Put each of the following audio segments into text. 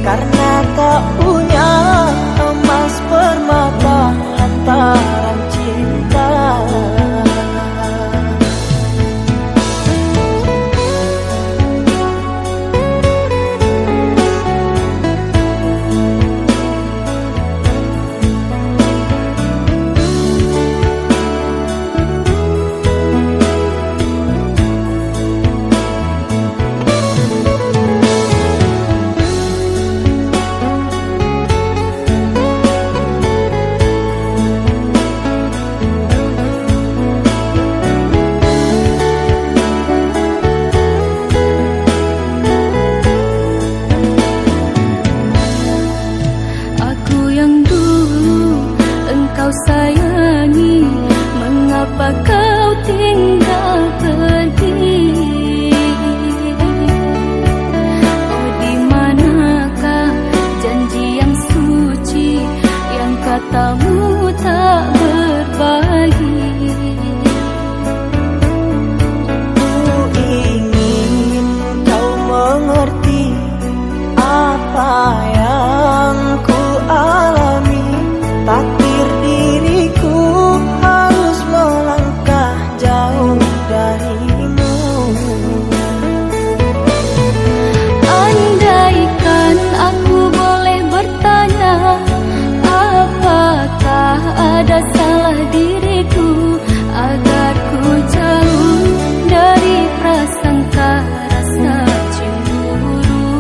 karena tak punya emas permata lantaran cinta. Sayangi, mengapa kau tinggal pergi? Oh, di manakah janji yang suci yang katamu tak berbagi? Ku ingin kau mengerti apa yang ku alami. Takdir diriku harus melangkah jauh darimu. Andaikan aku boleh bertanya, apakah ada salah diriku agar ku jauh dari prasangka rasa cemburu?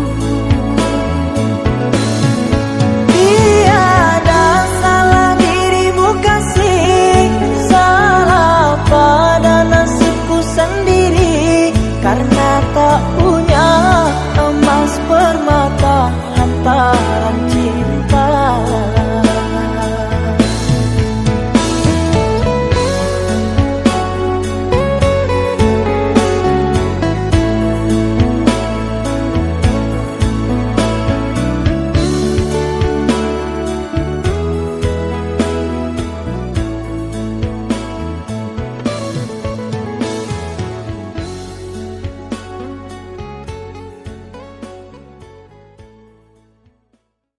Karena tak punya